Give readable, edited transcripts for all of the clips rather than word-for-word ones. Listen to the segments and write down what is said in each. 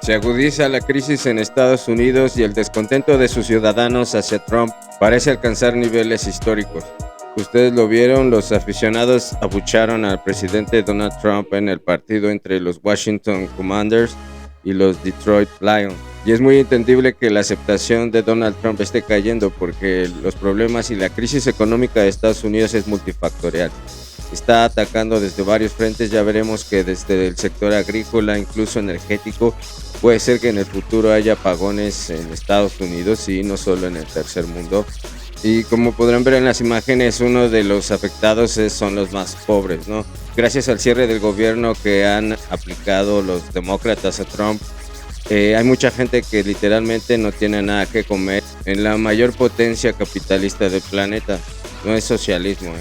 Se agudiza la crisis en Estados Unidos y el descontento de sus ciudadanos hacia Trump parece alcanzar niveles históricos. Ustedes lo vieron, los aficionados abucharon al presidente Donald Trump en el partido entre los Washington Commanders y los Detroit Lions. Y es muy entendible que la aceptación de Donald Trump esté cayendo porque los problemas y la crisis económica de Estados Unidos es multifactorial. Está atacando desde varios frentes, ya veremos que desde el sector agrícola, incluso energético, puede ser que en el futuro haya apagones en Estados Unidos y no solo en el tercer mundo. Y como podrán ver en las imágenes, uno de los afectados son los más pobres, ¿no? Gracias al cierre del gobierno que han aplicado los demócratas a Trump, hay mucha gente que literalmente no tiene nada que comer en la mayor potencia capitalista del planeta. No es socialismo,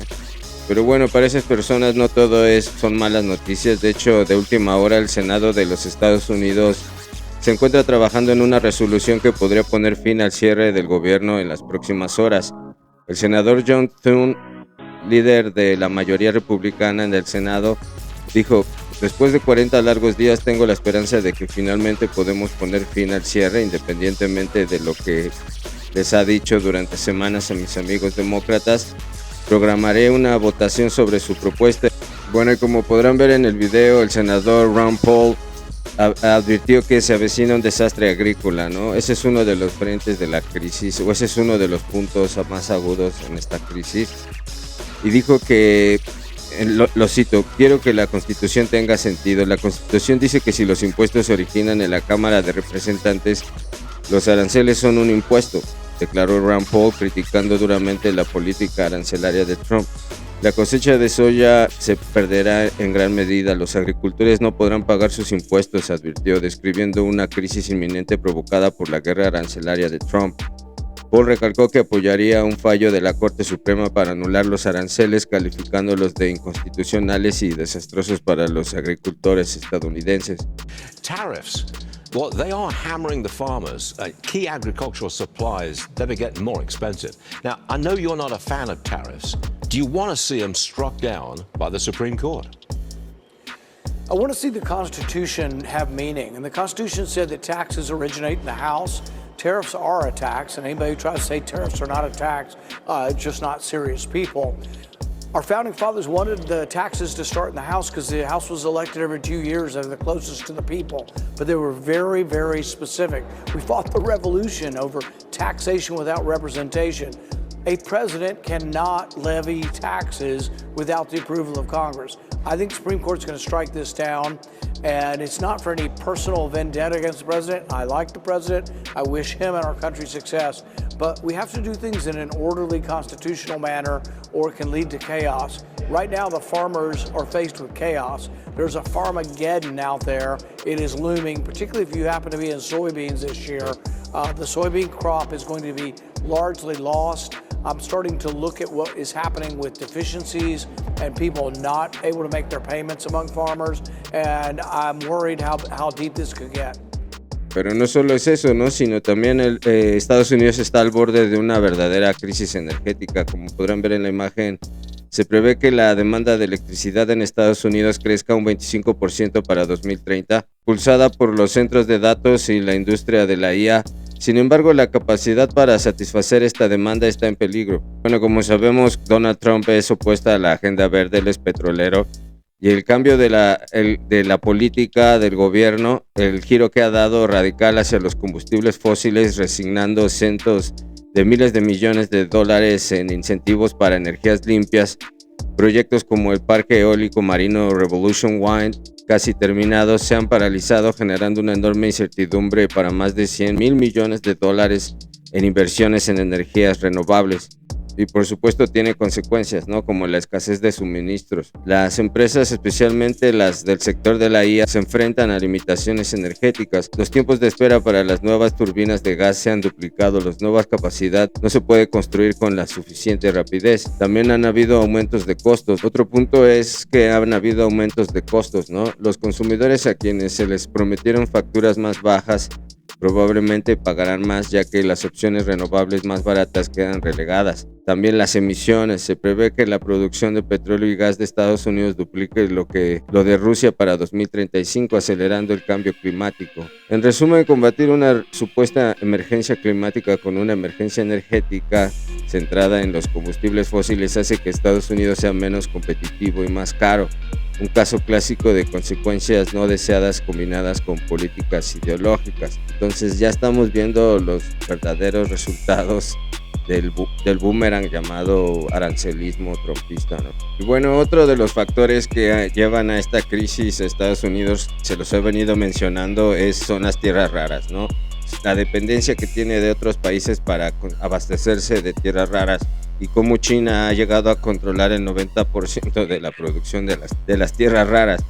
Pero bueno, para esas personas no todo son malas noticias. De hecho, de última hora el Senado de los Estados Unidos se encuentra trabajando en una resolución que podría poner fin al cierre del gobierno en las próximas horas. El senador John Thune, líder de la mayoría republicana en el Senado, dijo: después de 40 largos días tengo la esperanza de que finalmente podemos poner fin al cierre, independientemente de lo que les ha dicho durante semanas a mis amigos demócratas. Programaré una votación sobre su propuesta. Bueno, y como podrán ver en el video, el senador Ron Paul advirtió que se avecina un desastre agrícola, ¿no? Ese es uno de los frentes de la crisis, o ese es uno de los puntos más agudos en esta crisis. Y dijo que, lo cito: quiero que la Constitución tenga sentido. La Constitución dice que si los impuestos se originan en la Cámara de Representantes, los aranceles son un impuesto, declaró Rand Paul, criticando duramente la política arancelaria de Trump. La cosecha de soya se perderá en gran medida. Los agricultores no podrán pagar sus impuestos, advirtió, describiendo una crisis inminente provocada por la guerra arancelaria de Trump. Paul recalcó que apoyaría un fallo de la Corte Suprema para anular los aranceles, calificándolos de inconstitucionales y desastrosos para los agricultores estadounidenses. Tariffs. Well, they are hammering the farmers. Key agricultural supplies never get more expensive. Now, I know you're not a fan of tariffs. Do you want to see them struck down by the Supreme Court? I want to see the Constitution have meaning. And the Constitution said that taxes originate in the House. Tariffs are a tax, and anybody who tries to say tariffs are not a tax, just not serious people. Our founding fathers wanted the taxes to start in the House because the House was elected every 2 years and they're the closest to the people. But they were very, very specific. We fought the revolution over taxation without representation. A president cannot levy taxes without the approval of Congress. I think the Supreme Court's going to strike this down, and it's not for any personal vendetta against the president. I like the president. I wish him and our country success. But we have to do things in an orderly, constitutional manner, or it can lead to chaos. Right now, the farmers are faced with chaos. There's a Farmageddon out there. It is looming, particularly if you happen to be in soybeans this year. The soybean crop is going to be largely lost. I'm starting to look at what is happening with deficiencies and people not able to make their payments among farmers, and I'm worried how deep this could get. Pero no solo es eso, ¿no? Sino también Estados Unidos está al borde de una verdadera crisis energética. Como podrán ver en la imagen, se prevé que la demanda de electricidad en Estados Unidos crezca un 25% para 2030, impulsada por los centros de datos y la industria de la IA. Sin embargo, la capacidad para satisfacer esta demanda está en peligro. Bueno, como sabemos, Donald Trump es opuesta a la agenda verde, él es petrolero, y el cambio de la política del gobierno, el giro que ha dado radical hacia los combustibles fósiles, resignando cientos de miles de millones de dólares en incentivos para energías limpias. Proyectos como el parque eólico marino Revolution Wind, casi terminados, se han paralizado, generando una enorme incertidumbre para más de 100 mil millones de dólares en inversiones en energías renovables. y por supuesto tiene consecuencias, ¿no? Como la escasez de suministros. Las empresas, especialmente las del sector de la IA, se enfrentan a limitaciones energéticas. Los tiempos de espera para las nuevas turbinas de gas se han duplicado, las nuevas capacidades no se puede construir con la suficiente rapidez. También han habido aumentos de costos. Otro punto es que han habido aumentos de costos, ¿no? Los consumidores a quienes se les prometieron facturas más bajas probablemente pagarán más, ya que las opciones renovables más baratas quedan relegadas. También las emisiones. Se prevé que la producción de petróleo y gas de Estados Unidos duplique lo de Rusia para 2035, acelerando el cambio climático. En resumen, combatir una supuesta emergencia climática con una emergencia energética centrada en los combustibles fósiles hace que Estados Unidos sea menos competitivo y más caro. Un caso clásico de consecuencias no deseadas combinadas con políticas ideológicas. Entonces ya estamos viendo los verdaderos resultados del boomerang llamado arancelismo trumpista, ¿no? Y bueno, otro de los factores que llevan a esta crisis a Estados Unidos, se los he venido mencionando, son las tierras raras, ¿no? La dependencia que tiene de otros países para abastecerse de tierras raras y cómo China ha llegado a controlar el 90% de la producción de las tierras raras.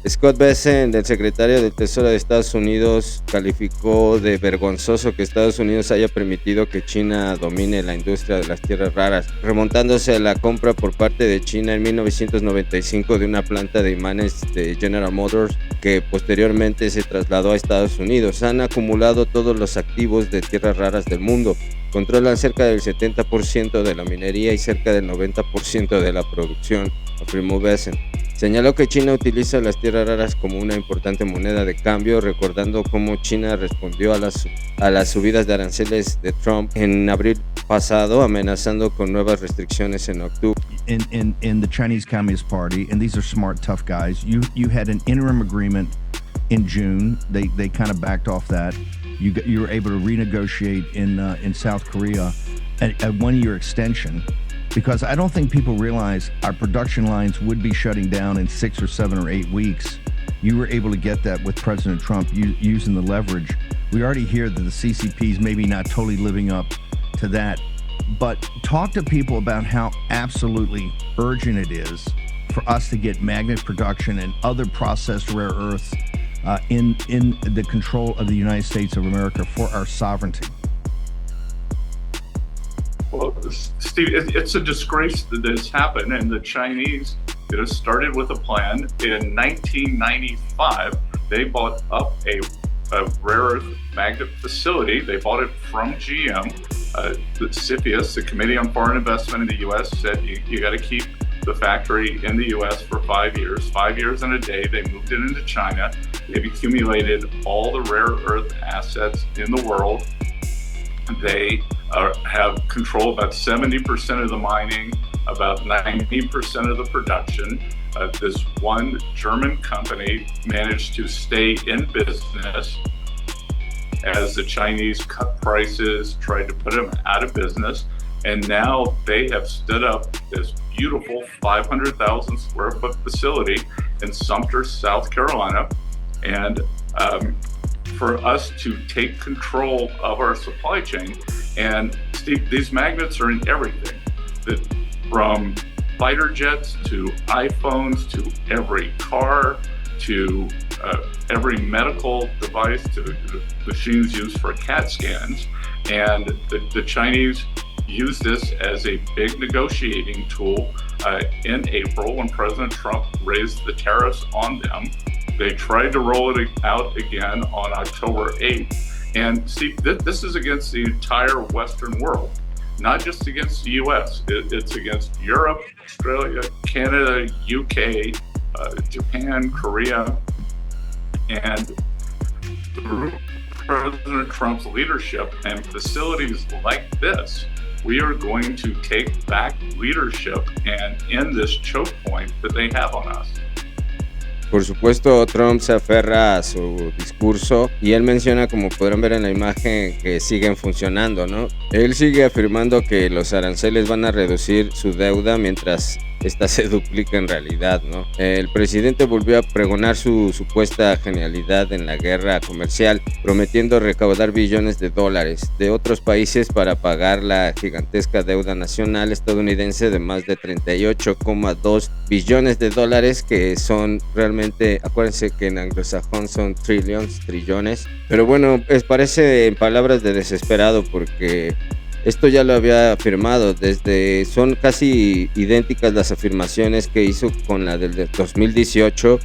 Scott Bessent, el secretario del Tesoro de Estados Unidos, calificó de vergonzoso que Estados Unidos haya permitido que China domine la industria de las tierras raras, remontándose a la compra por parte de China en 1995 de una planta de imanes de General Motors que posteriormente se trasladó a Estados Unidos. Han acumulado todos los activos de tierras raras del mundo, controlan cerca del 70% de la minería y cerca del 90% de la producción, afirmó Bessent. Señaló que China utiliza las tierras raras como una importante moneda de cambio, recordando cómo China respondió a las subidas de aranceles de Trump en abril pasado, amenazando con nuevas restricciones en octubre. In the Chinese Communist Party, and these are smart, tough guys, you had an interim agreement in June. They kind of backed off that. You were able to renegotiate in South Korea a 1-year extension. Because I don't think people realize our production lines would be shutting down in 6 or 7 or 8 weeks. You were able to get that with President Trump using the leverage. We already hear that the CCP's maybe not totally living up to that. But talk to people about how absolutely urgent it is for us to get magnet production and other processed rare earths in the control of the United States of America for our sovereignty. Well, Steve, it's a disgrace that this happened, and the Chinese, started with a plan. In 1995, they bought up a rare earth magnet facility. They bought it from GM. The CFIUS, the Committee on Foreign Investment in the U.S., said you got to keep the factory in the U.S. for 5 years. 5 years and a day, they moved it into China. They've accumulated all the rare earth assets in the world. They have control about 70% of the mining, about 90% of the production. This one German company managed to stay in business as the Chinese cut prices, tried to put them out of business. And now they have stood up this beautiful 500,000 square foot facility in Sumter, South Carolina. And for us to take control of our supply chain. And Steve, these magnets are in everything, from fighter jets to iPhones to every car to every medical device to machines used for CAT scans. And the Chinese used this as a big negotiating tool in April when President Trump raised the tariffs on them. They tried to roll it out again on October 8th. And see, this is against the entire Western world, not just against the US. It's against Europe, Australia, Canada, UK, Japan, Korea. And through President Trump's leadership and facilities like this, we are going to take back leadership and end this choke point that they have on us. Por supuesto, Trump se aferra a su discurso y él menciona, como podrán ver en la imagen, que siguen funcionando, ¿no? Él sigue afirmando que los aranceles van a reducir su deuda mientras esta se duplica en realidad, ¿no? El presidente volvió a pregonar su supuesta genialidad en la guerra comercial, prometiendo recaudar billones de dólares de otros países para pagar la gigantesca deuda nacional estadounidense de más de 38,2 billones de dólares, que son realmente, acuérdense que en anglosajón son trillones, pero bueno, parece en palabras de desesperado, porque esto ya lo había afirmado son casi idénticas las afirmaciones que hizo con la del 2018,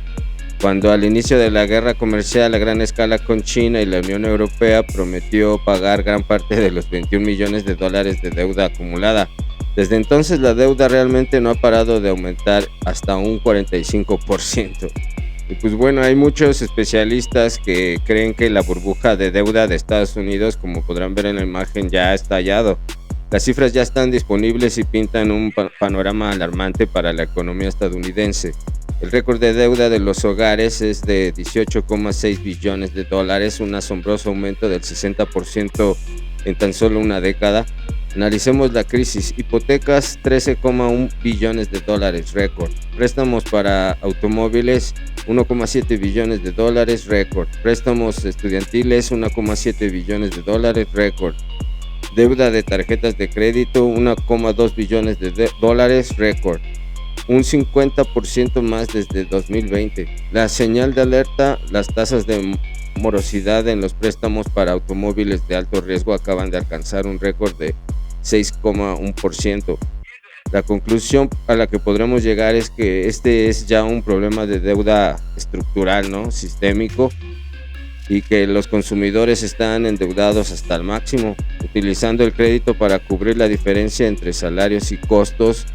cuando al inicio de la guerra comercial a gran escala con China y la Unión Europea prometió pagar gran parte de los 21 millones de dólares de deuda acumulada. Desde entonces la deuda realmente no ha parado de aumentar hasta un 45%. Y pues bueno, hay muchos especialistas que creen que la burbuja de deuda de Estados Unidos, como podrán ver en la imagen, ya ha estallado. Las cifras ya están disponibles y pintan un panorama alarmante para la economía estadounidense. El récord de deuda de los hogares es de 18,6 billones de dólares, un asombroso aumento del 60% en tan solo una década. Analicemos la crisis. Hipotecas, 13,1 billones de dólares, récord. Préstamos para automóviles, 1,7 billones de dólares, récord. Préstamos estudiantiles, 1,7 billones de dólares, récord. Deuda de tarjetas de crédito, 1,2 billones de dólares, récord. Un 50% más desde 2020. La señal de alerta, las tasas de morosidad en los préstamos para automóviles de alto riesgo acaban de alcanzar un récord de 6,1%. La conclusión a la que podremos llegar es que este es ya un problema de deuda estructural, ¿no? Sistémico, y que los consumidores están endeudados hasta el máximo, utilizando el crédito para cubrir la diferencia entre salarios y costos.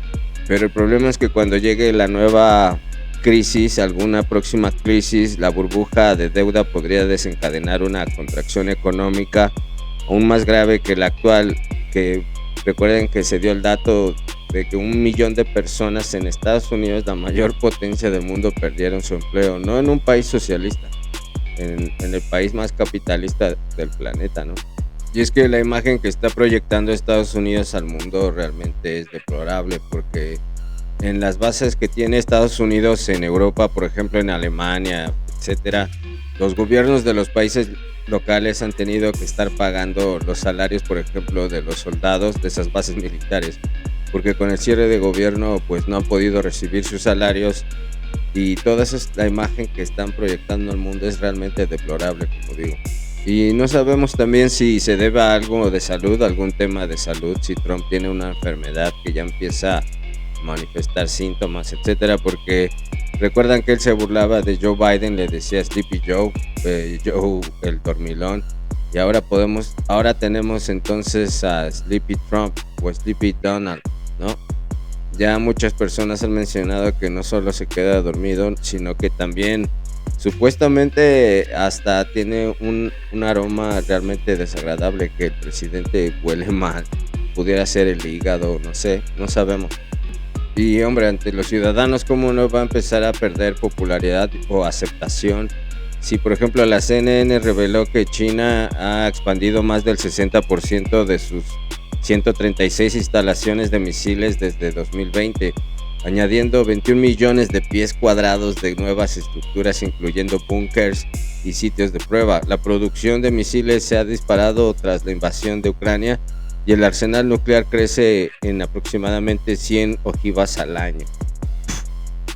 Pero el problema es que cuando llegue la nueva crisis, alguna próxima crisis, la burbuja de deuda podría desencadenar una contracción económica aún más grave que la actual, que recuerden que se dio el dato de que 1 millón de personas en Estados Unidos, la mayor potencia del mundo, perdieron su empleo, no en un país socialista, en el país más capitalista del planeta, ¿no? Y es que la imagen que está proyectando Estados Unidos al mundo realmente es deplorable, porque en las bases que tiene Estados Unidos en Europa, por ejemplo en Alemania, etcétera, los gobiernos de los países locales han tenido que estar pagando los salarios, por ejemplo, de los soldados de esas bases militares, porque con el cierre de gobierno pues no han podido recibir sus salarios, y toda esa es la imagen que están proyectando al mundo. Es realmente deplorable, como digo. Y no sabemos también si se debe a algo de salud, algún tema de salud, si Trump tiene una enfermedad que ya empieza a manifestar síntomas, etcétera, porque recuerdan que él se burlaba de Joe Biden, le decía Sleepy Joe, Joe el dormilón, y ahora tenemos entonces a Sleepy Trump o Sleepy Donald, ¿no? Ya muchas personas han mencionado que no solo se queda dormido, sino que también supuestamente hasta tiene un aroma realmente desagradable, que el presidente huele mal, pudiera ser el hígado, no sé, no sabemos. Y hombre, ante los ciudadanos, ¿cómo no va a empezar a perder popularidad o aceptación? Si por ejemplo la CNN reveló que China ha expandido más del 60% de sus 136 instalaciones de misiles desde 2020, añadiendo 21 millones de pies cuadrados de nuevas estructuras, incluyendo búnkers y sitios de prueba. La producción de misiles se ha disparado tras la invasión de Ucrania, y el arsenal nuclear crece en aproximadamente 100 ojivas al año.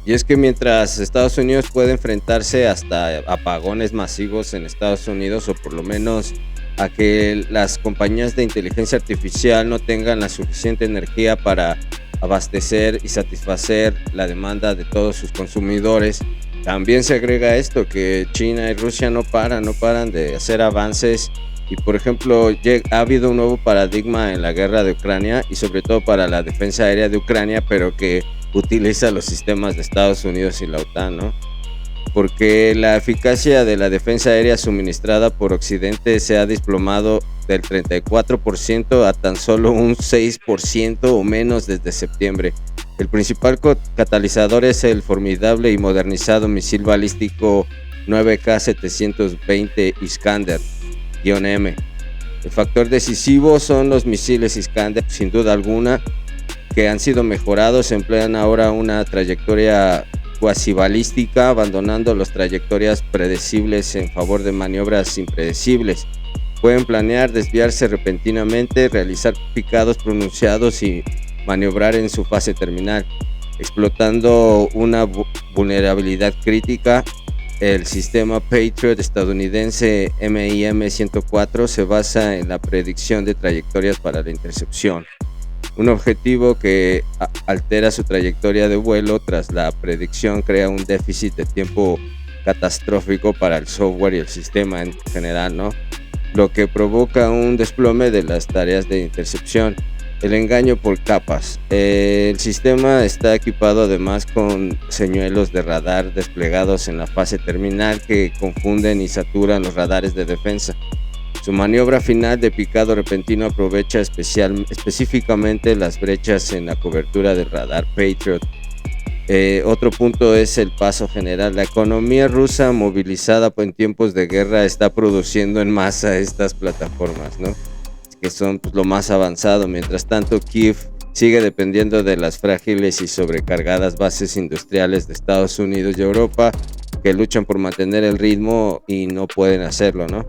Y es que mientras Estados Unidos puede enfrentarse hasta apagones masivos en Estados Unidos, o por lo menos a que las compañías de inteligencia artificial no tengan la suficiente energía para abastecer y satisfacer la demanda de todos sus consumidores, también se agrega esto, que China y Rusia no paran de hacer avances. Y por ejemplo, ha habido un nuevo paradigma en la guerra de Ucrania, y sobre todo para la defensa aérea de Ucrania, pero que utiliza los sistemas de Estados Unidos y la OTAN, ¿no? Porque la eficacia de la defensa aérea suministrada por Occidente se ha desplomado del 34% a tan solo un 6% o menos desde septiembre. El principal catalizador es el formidable y modernizado misil balístico 9K720 Iskander-M. El factor decisivo son los misiles Iskander, sin duda alguna, que han sido mejorados emplean ahora una trayectoria cuasi balística, abandonando las trayectorias predecibles en favor de maniobras impredecibles. Pueden planear desviarse repentinamente, realizar picados pronunciados y maniobrar en su fase terminal, explotando una vulnerabilidad crítica. El sistema Patriot estadounidense MIM-104 se basa en la predicción de trayectorias para la intercepción, un objetivo que altera su trayectoria de vuelo. Tras la predicción, crea un déficit de tiempo catastrófico para el software y el sistema en general, ¿no? Lo que provoca un desplome de las tareas de intercepción. El engaño por capas. El sistema está equipado además con señuelos de radar desplegados en la fase terminal que confunden y saturan los radares de defensa. Su maniobra final de picado repentino aprovecha específicamente las brechas en la cobertura del radar Patriot. Otro punto es el paso general. La economía rusa movilizada en tiempos de guerra está produciendo en masa estas plataformas, ¿no? Que son lo más avanzado. Mientras tanto, Kiev sigue dependiendo de las frágiles y sobrecargadas bases industriales de Estados Unidos y Europa, que luchan por mantener el ritmo y no pueden hacerlo, ¿no?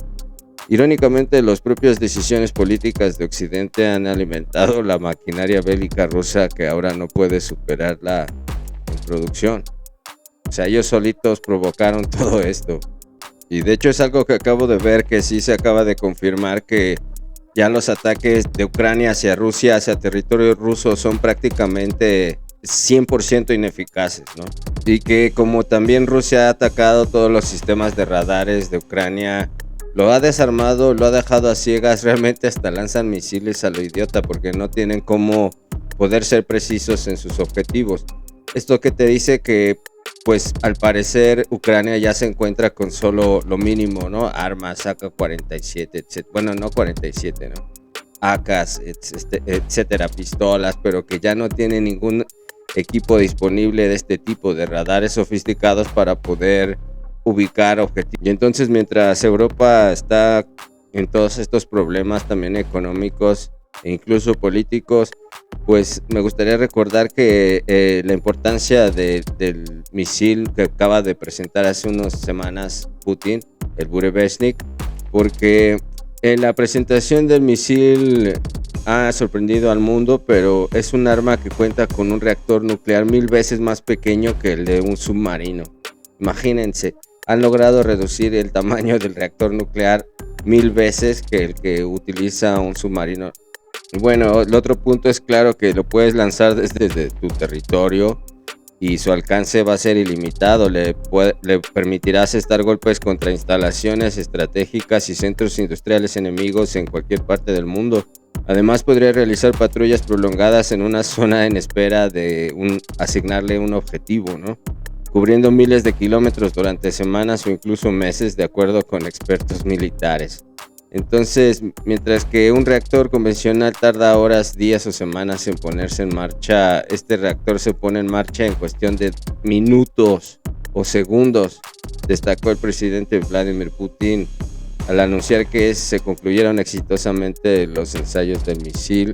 Irónicamente, las propias decisiones políticas de Occidente han alimentado la maquinaria bélica rusa, que ahora no puede superarla en producción. O sea, ellos solitos provocaron todo esto. Y de hecho es algo que acabo de ver, que sí se acaba de confirmar, que ya los ataques de Ucrania hacia Rusia, hacia territorio ruso, son prácticamente 100% ineficaces, ¿no? Y que como también Rusia ha atacado todos los sistemas de radares de Ucrania, lo ha desarmado, lo ha dejado a ciegas, realmente hasta lanzan misiles a lo idiota porque no tienen cómo poder ser precisos en sus objetivos. Esto que te dice que, pues al parecer Ucrania ya se encuentra con solo lo mínimo, ¿no? Armas, AK-47, etc. Bueno, no 47, ¿no? AKs, etcétera, pistolas, pero que ya no tiene ningún equipo disponible de este tipo de radares sofisticados para poder ubicar objetivos. Y entonces, mientras Europa está en todos estos problemas también económicos e incluso políticos, pues me gustaría recordar que la importancia del misil que acaba de presentar hace unas semanas Putin, el Burevestnik, porque en la presentación del misil ha sorprendido al mundo, pero es un arma que cuenta con un reactor nuclear 1000 veces más pequeño que el de un submarino. Imagínense, han logrado reducir el tamaño del reactor nuclear 1000 veces que el que utiliza un submarino. Bueno, el otro punto es claro que lo puedes lanzar desde tu territorio y su alcance va a ser ilimitado. Le permitirá asestar golpes contra instalaciones estratégicas y centros industriales enemigos en cualquier parte del mundo. Además, podría realizar patrullas prolongadas en una zona en espera de asignarle un objetivo, ¿no? Cubriendo miles de kilómetros durante semanas o incluso meses, de acuerdo con expertos militares. Entonces, mientras que un reactor convencional tarda horas, días o semanas en ponerse en marcha, este reactor se pone en marcha en cuestión de minutos o segundos, destacó el presidente Vladimir Putin al anunciar que se concluyeron exitosamente los ensayos del misil.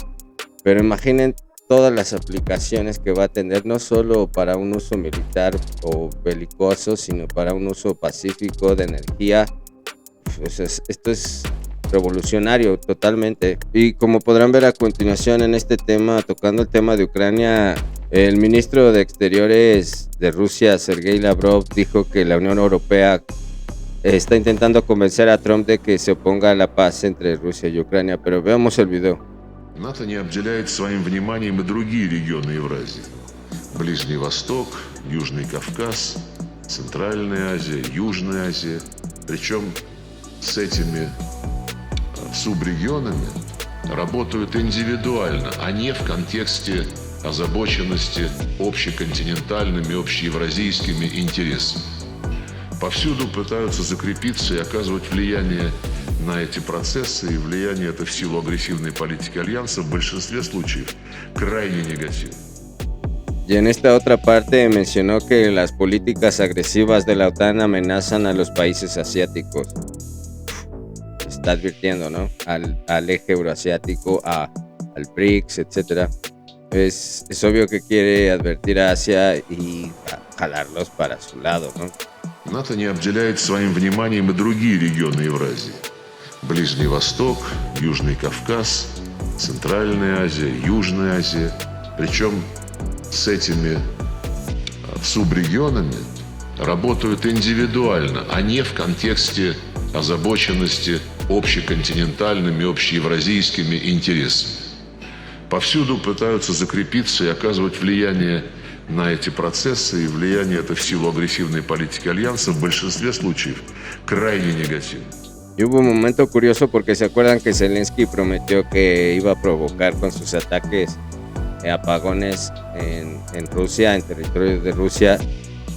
Pero imaginen todas las aplicaciones que va a tener, no solo para un uso militar o belicoso, sino para un uso pacífico de energía. Pues esto es revolucionario totalmente. Y como podrán ver a continuación en este tema, tocando el tema de Ucrania, el ministro de Exteriores de Rusia, Sergei Lavrov, dijo que la Unión Europea está intentando convencer a Trump de que se oponga a la paz entre Rusia y Ucrania. Pero veamos el video. НАТО не обделяет своим вниманием и другие регионы Евразии. Ближний Восток, Южный Кавказ, Центральная Азия, Южная Азия. Причем с этими субрегионами работают индивидуально, а не в контексте озабоченности общеконтинентальными, общеевразийскими интересами. Повсюду пытаются закрепиться и оказывать влияние на эти процессы, и влияние это в силу агрессивной политики Альянса в большинстве случаев крайне негативно. Y en esta otra parte mencionó que las políticas agresivas de la OTAN amenazan a los países asiáticos. Está advirtiendo, ¿no? Al eje euroasiático, al BRICS, etc. Es obvio que quiere advertir a Asia y jalarlos para su lado, ¿no? НАТО не обделяет своим вниманием и другие регионы Евразии. Ближний Восток, Южный Кавказ, Центральная Азия, Южная Азия. Причем с этими субрегионами работают индивидуально, а не в контексте озабоченности общеконтинентальными, общеевразийскими интересами. Повсюду пытаются закрепиться и оказывать влияние на эти процессы, и влияние это в силу агрессивной политики Альянса в большинстве случаев крайне негативно. Y hubo un momento curioso porque se acuerdan que Zelensky prometió que iba a provocar con sus ataques apagones en Rusia, en territorio de Rusia.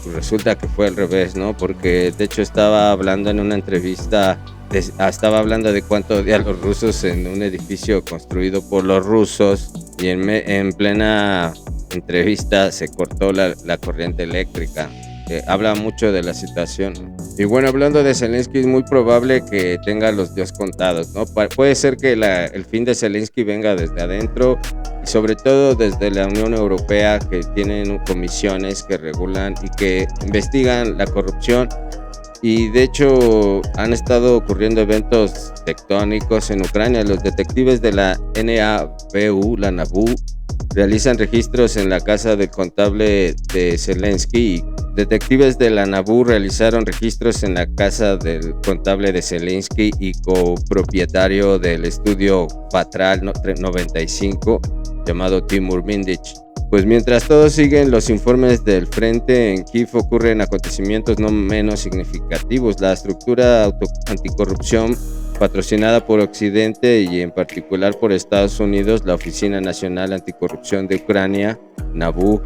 Pues resulta que fue al revés, ¿no? Porque de hecho estaba hablando en una entrevista, estaba hablando de cuánto odia a los rusos en un edificio construido por los rusos, y en plena entrevista se cortó la corriente eléctrica. Habla mucho de la situación. Y bueno, hablando de Zelensky, es muy probable que tenga los días contados, ¿no? Puede ser que el fin de Zelensky venga desde adentro y sobre todo desde la Unión Europea, que tienen comisiones que regulan y que investigan la corrupción. Y de hecho han estado ocurriendo eventos tectónicos en Ucrania. Los detectives de la NABU realizan registros en la casa del contable de Zelensky. Detectives de la NABU realizaron registros en la casa del contable de Zelensky y copropietario del estudio Patral 95, llamado Timur Mindich. Pues mientras todos siguen los informes del frente, en Kiev ocurren acontecimientos no menos significativos. La estructura anticorrupción patrocinada por Occidente y en particular por Estados Unidos, la Oficina Nacional Anticorrupción de Ucrania, NABU,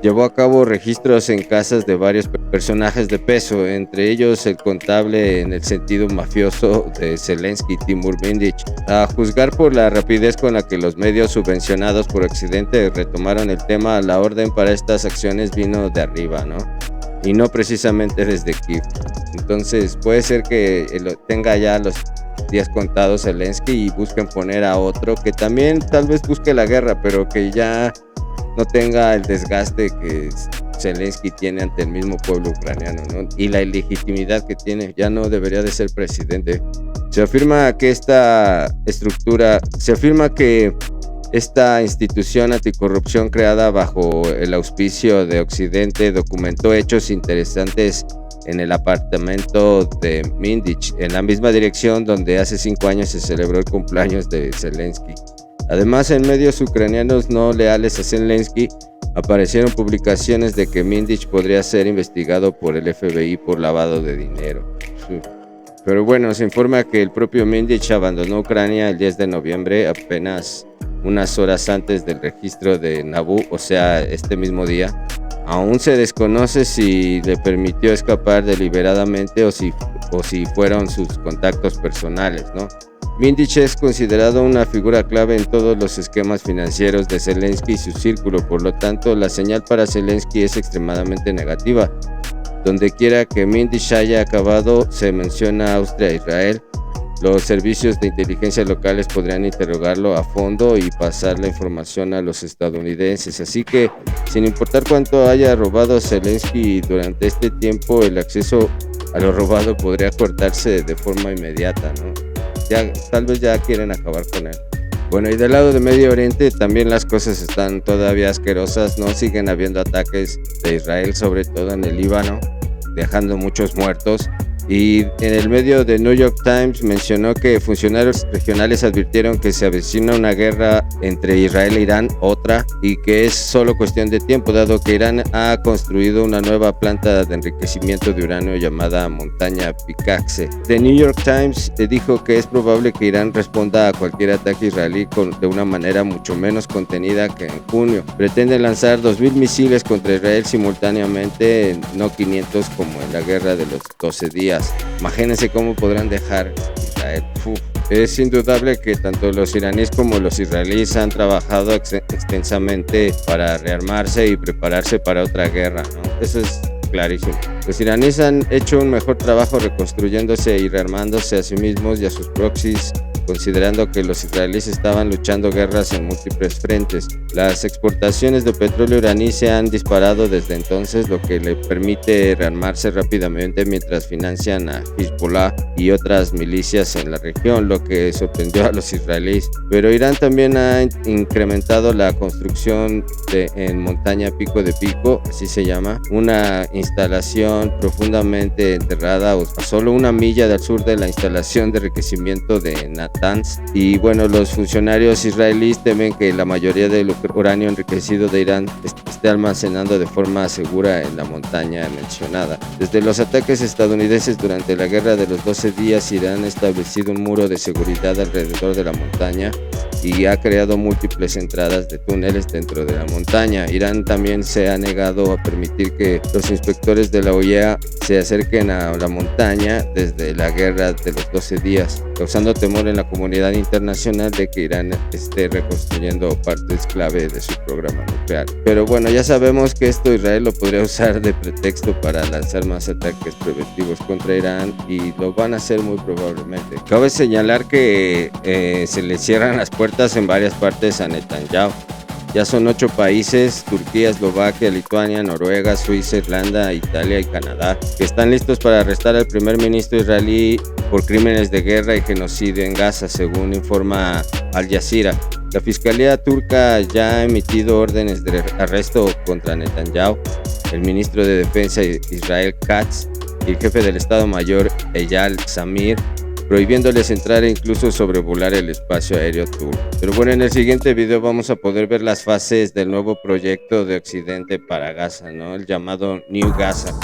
llevó a cabo registros en casas de varios personajes de peso, entre ellos el contable en el sentido mafioso de Zelensky, Timur Mindich. A juzgar por la rapidez con la que los medios subvencionados por Occidente retomaron el tema, la orden para estas acciones vino de arriba, ¿no? Y no precisamente desde Kiev. Entonces puede ser que tenga ya los días contados Zelensky y busquen poner a otro que también tal vez busque la guerra, pero que ya no tenga el desgaste que Zelensky tiene ante el mismo pueblo ucraniano, ¿no? Y la ilegitimidad que tiene. Ya no debería de ser presidente. Se afirma que esta institución anticorrupción creada bajo el auspicio de Occidente documentó hechos interesantes en el apartamento de Mindich, en la misma dirección donde hace 5 años se celebró el cumpleaños de Zelensky. Además, en medios ucranianos no leales a Zelensky aparecieron publicaciones de que Mindich podría ser investigado por el FBI por lavado de dinero. Pero bueno, se informa que el propio Mindich abandonó Ucrania el 10 de noviembre, apenas unas horas antes del registro de NABU, o sea, este mismo día. Aún se desconoce si le permitió escapar deliberadamente o si fueron sus contactos personales, ¿no? Mindich es considerado una figura clave en todos los esquemas financieros de Zelensky y su círculo, por lo tanto la señal para Zelensky es extremadamente negativa. Donde quiera que Mindich haya acabado, se menciona Austria e Israel. Los servicios de inteligencia locales podrían interrogarlo a fondo y pasar la información a los estadounidenses. Así que, sin importar cuánto haya robado Zelensky durante este tiempo, el acceso a lo robado podría cortarse de forma inmediata, ¿no? Tal vez ya quieren acabar con él. Bueno, y del lado de Medio Oriente también las cosas están todavía asquerosas, ¿no? Siguen habiendo ataques de Israel, sobre todo en el Líbano, dejando muchos muertos. Y en el medio de New York Times mencionó que funcionarios regionales advirtieron que se avecina una guerra entre Israel e Irán, y que es solo cuestión de tiempo, dado que Irán ha construido una nueva planta de enriquecimiento de uranio llamada Montaña Pickaxe. The New York Times dijo que es probable que Irán responda a cualquier ataque israelí de una manera mucho menos contenida que en junio. Pretende lanzar 2,000 misiles contra Israel simultáneamente, no 500 como en la guerra de los 12 días. Imagínense cómo podrán dejar Israel. Es indudable que tanto los iraníes como los israelíes han trabajado extensamente para rearmarse y prepararse para otra guerra, ¿no? Eso es clarísimo. Los iraníes han hecho un mejor trabajo reconstruyéndose y rearmándose a sí mismos y a sus proxies considerando que los israelíes estaban luchando guerras en múltiples frentes. Las exportaciones de petróleo iraní se han disparado desde entonces, lo que le permite rearmarse rápidamente mientras financian a Hezbollah y otras milicias en la región, lo que sorprendió a los israelíes. Pero Irán también ha incrementado la construcción en montaña Pico de Pico, así se llama, una instalación profundamente enterrada a solo una milla del sur de la instalación de enriquecimiento de Natanz. Y bueno, los funcionarios israelíes temen que la mayoría del uranio enriquecido de Irán esté almacenando de forma segura en la montaña mencionada. Desde los ataques estadounidenses durante la guerra de los 12 días, Irán ha establecido un muro de seguridad alrededor de la montaña y ha creado múltiples entradas de túneles dentro de la montaña. Irán también se ha negado a permitir que los inspectores de la OEA se acerquen a la montaña desde la guerra de los 12 días, causando temor en la comunidad internacional de que Irán esté reconstruyendo partes clave de su programa nuclear. Pero bueno, ya sabemos que esto Israel lo podría usar de pretexto para lanzar más ataques preventivos contra Irán, y lo van a hacer muy probablemente. Cabe señalar que se le cierran las puertas en varias partes a Netanyahu. Ya son 8 países, Turquía, Eslovaquia, Lituania, Noruega, Suiza, Irlanda, Italia y Canadá, que están listos para arrestar al primer ministro israelí por crímenes de guerra y genocidio en Gaza, según informa Al Jazeera. La Fiscalía turca ya ha emitido órdenes de arresto contra Netanyahu, el ministro de Defensa Israel Katz y el jefe del Estado Mayor Eyal Zamir, prohibiéndoles entrar e incluso sobrevolar el espacio aéreo turco. Pero bueno, en el siguiente video vamos a poder ver las fases del nuevo proyecto de Occidente para Gaza, ¿no? El llamado New Gaza.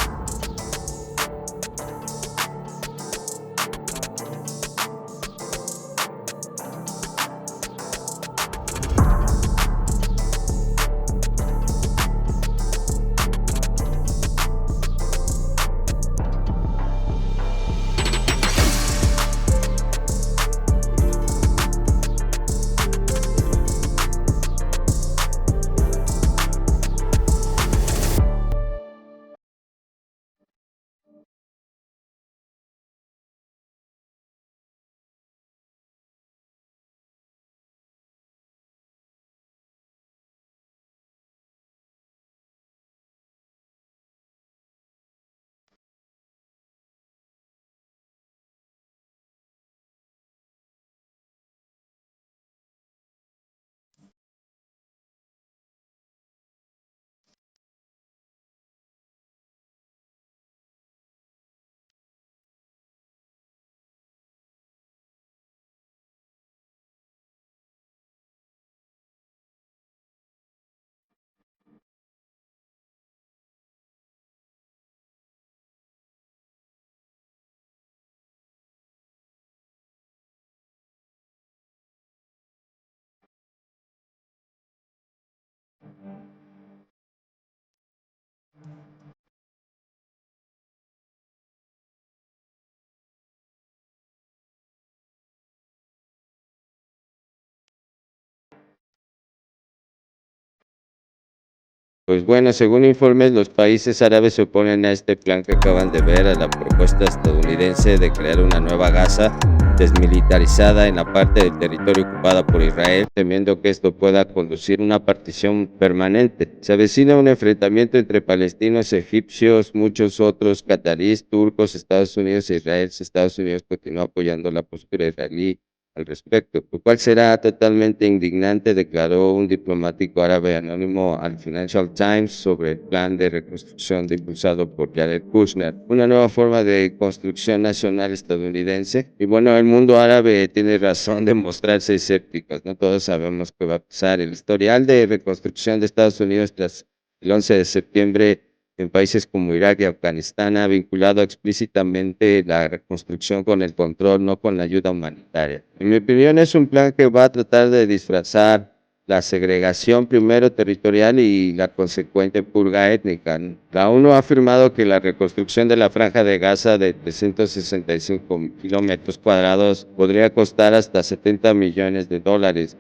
Pues bueno, según informes, los países árabes se oponen a este plan que acaban de ver, a la propuesta estadounidense de crear una nueva Gaza desmilitarizada en la parte del territorio ocupada por Israel, temiendo que esto pueda conducir a una partición permanente. Se avecina un enfrentamiento entre palestinos, egipcios, muchos otros, cataríes, turcos, Estados Unidos e Israel. Estados Unidos continúa apoyando la postura israelí al respecto, lo cual será totalmente indignante, declaró un diplomático árabe anónimo al Financial Times sobre el plan de reconstrucción impulsado por Jared Kushner, una nueva forma de construcción nacional estadounidense. Y bueno, el mundo árabe tiene razón de mostrarse escépticos, no todos sabemos qué va a pasar. El historial de reconstrucción de Estados Unidos tras el 11 de septiembre en países como Irak y Afganistán ha vinculado explícitamente la reconstrucción con el control, no con la ayuda humanitaria. En mi opinión, es un plan que va a tratar de disfrazar la segregación primero territorial y la consecuente purga étnica. La ONU ha afirmado que la reconstrucción de la Franja de Gaza de 365 kilómetros cuadrados podría costar hasta $70 millones.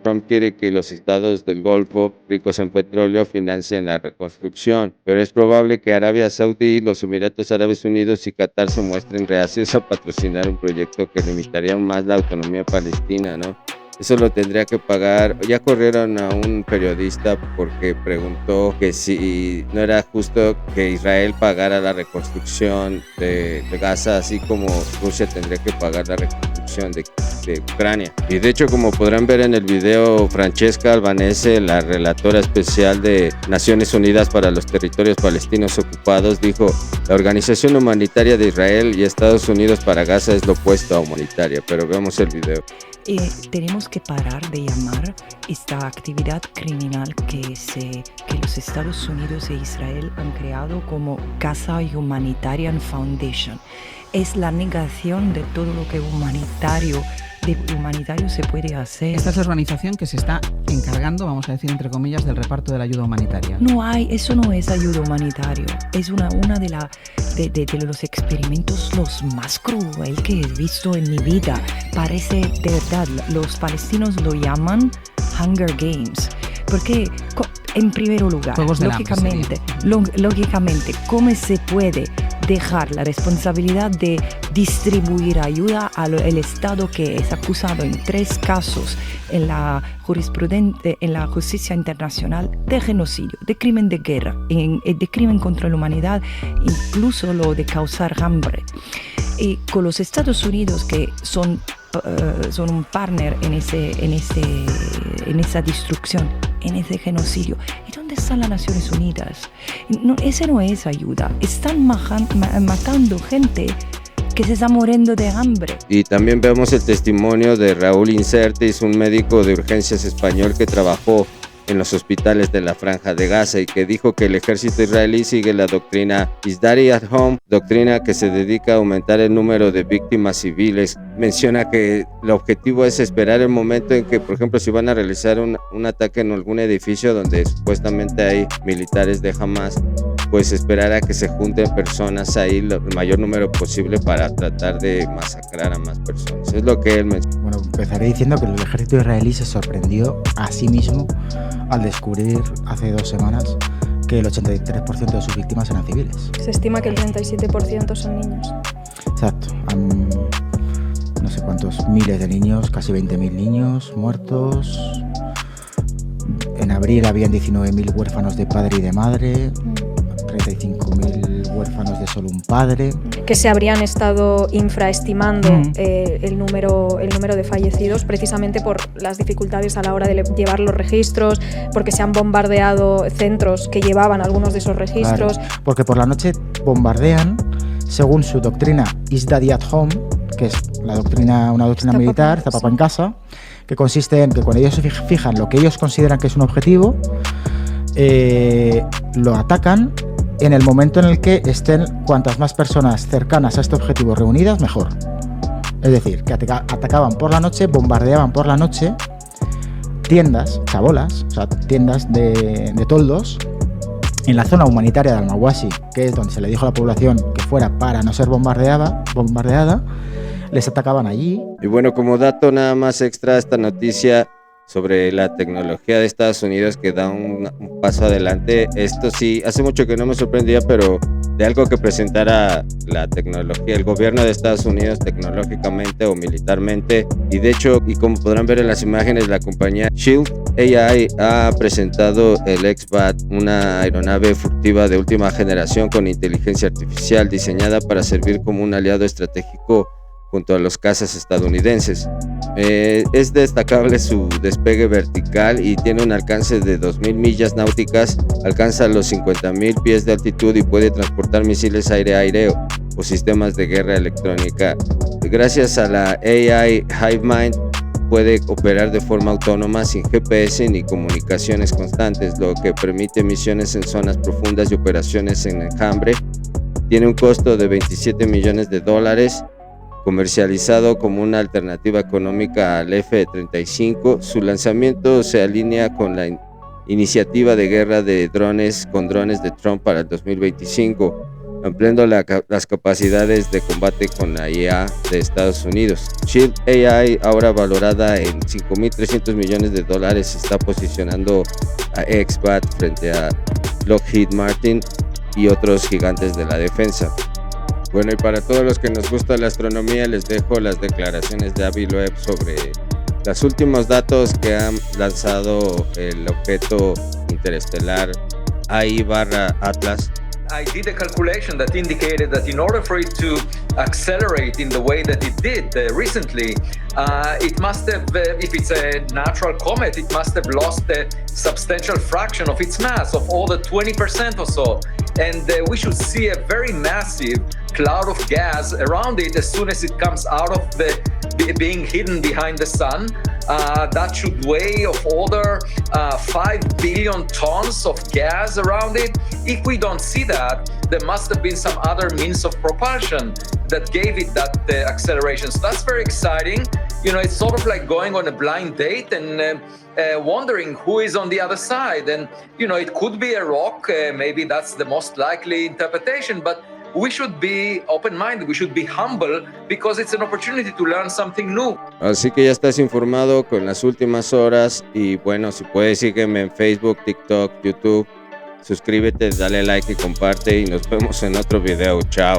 Trump quiere que los estados del Golfo, ricos en petróleo, financien la reconstrucción, pero es probable que Arabia Saudí, los Emiratos Árabes Unidos y Qatar se muestren reacios a patrocinar un proyecto que limitaría aún más la autonomía palestina, ¿no? Eso lo tendría que pagar. Ya corrieron a un periodista porque preguntó que si no era justo que Israel pagara la reconstrucción de Gaza, así como Rusia tendría que pagar la reconstrucción de Ucrania. Y de hecho, como podrán ver en el video, Francesca Albanese, la relatora especial de Naciones Unidas para los Territorios Palestinos Ocupados, dijo: la Organización Humanitaria de Israel y Estados Unidos para Gaza es lo opuesto a humanitaria. Pero veamos el video. Tenemos que parar de llamar esta actividad criminal que los Estados Unidos e Israel han creado como Gaza Humanitarian Foundation. Es la negación de todo lo que humanitario se puede hacer. Esta es la organización que se está encargando, vamos a decir entre comillas, del reparto de la ayuda humanitaria. Eso no es ayuda humanitaria. Es una de los experimentos los más cruel que he visto en mi vida. Parece de verdad, los palestinos lo llaman Hunger Games. Porque, en primer lugar, lógicamente, ¿cómo se puede dejar la responsabilidad de distribuir ayuda al Estado que es acusado en 3 casos en la justicia internacional de genocidio, de crimen de guerra, de crimen contra la humanidad, incluso lo de causar hambre? Y con los Estados Unidos, que son un partner en esa destrucción, en ese genocidio. ¿Y dónde están las Naciones Unidas? Ese no es ayuda. Están matando gente que se está muriendo de hambre. Y también vemos el testimonio de Raúl Insertis, un médico de urgencias español que trabajó en los hospitales de la Franja de Gaza y que dijo que el ejército israelí sigue la doctrina Isdari at Home, doctrina que se dedica a aumentar el número de víctimas civiles. Menciona que el objetivo es esperar el momento en que, por ejemplo, si van a realizar un ataque en algún edificio donde supuestamente hay militares de Hamas, pues esperar a que se junten personas ahí, el mayor número posible, para tratar de masacrar a más personas. Es lo que él menciona. Bueno, empezaré diciendo que el ejército israelí se sorprendió a sí mismo al descubrir hace 2 semanas que el 83% de sus víctimas eran civiles. Se estima que el 37% son niños. Exacto. No sé cuántos miles de niños, casi 20.000 niños muertos. En abril habían 19.000 huérfanos de padre y de madre. 35.000 huérfanos de solo un padre. Que se habrían estado infraestimando el número de fallecidos precisamente por las dificultades a la hora de llevar los registros, porque se han bombardeado centros que llevaban algunos de esos registros. Claro, porque por la noche bombardean según su doctrina Isdari at Home, que es una doctrina militar, Zapapa en casa, que consiste en que cuando ellos se fijan lo que ellos consideran que es un objetivo, lo atacan en el momento en el que estén cuantas más personas cercanas a este objetivo reunidas, mejor. Es decir, que atacaban por la noche, bombardeaban por la noche tiendas, chabolas, o sea, tiendas de toldos, en la zona humanitaria de Al-Mawasi, que es donde se le dijo a la población que fuera para no ser bombardeada, les atacaban allí. Y bueno, como dato nada más extra, esta noticia sobre la tecnología de Estados Unidos que da un paso adelante. Esto sí, hace mucho que no me sorprendía, pero de algo que presentara la tecnología, el gobierno de Estados Unidos tecnológicamente o militarmente. Y de hecho, y como podrán ver en las imágenes, la compañía Shield AI ha presentado el X-Bat, una aeronave furtiva de última generación con inteligencia artificial diseñada para servir como un aliado estratégico junto a los cazas estadounidenses. Es destacable su despegue vertical y tiene un alcance de 2.000 millas náuticas, alcanza los 50.000 pies de altitud y puede transportar misiles aire-aire o sistemas de guerra electrónica. Gracias a la AI HiveMind puede operar de forma autónoma sin GPS ni comunicaciones constantes, lo que permite misiones en zonas profundas y operaciones en enjambre. Tiene un costo de $27 millones Comercializado como una alternativa económica al F-35, su lanzamiento se alinea con la iniciativa de guerra de drones con drones de Trump para el 2025, ampliando las capacidades de combate con la IA de Estados Unidos. Shield AI, ahora valorada en $5.300 millones, está posicionando a X-Bat frente a Lockheed Martin y otros gigantes de la defensa. Bueno, y para todos los que nos gusta la astronomía, les dejo las declaraciones de Avi Loeb sobre los últimos datos que han lanzado el objeto interestelar AI/Atlas. I did a calculation that indicated that in order for it to accelerate in the way that it did recently, it must have, if it's a natural comet, it must have lost a substantial fraction of its mass, of all the 20% or so. And we should see a very massive cloud of gas around it as soon as it comes out of being hidden behind the sun. That should weigh of order 5 billion tons of gas around it. If we don't see that, there must have been some other means of propulsion that gave it that acceleration. So that's very exciting. You know, it's sort of like going on a blind date and wondering who is on the other side. And, you know, it could be a rock. Maybe that's the most likely interpretation. But we should be open-minded, we should be humble, because it's an opportunity to learn something new. Así que ya estás informado con las últimas horas y bueno, si puedes sígueme en Facebook, TikTok, YouTube, suscríbete, dale like y comparte y nos vemos en otro video. Chao.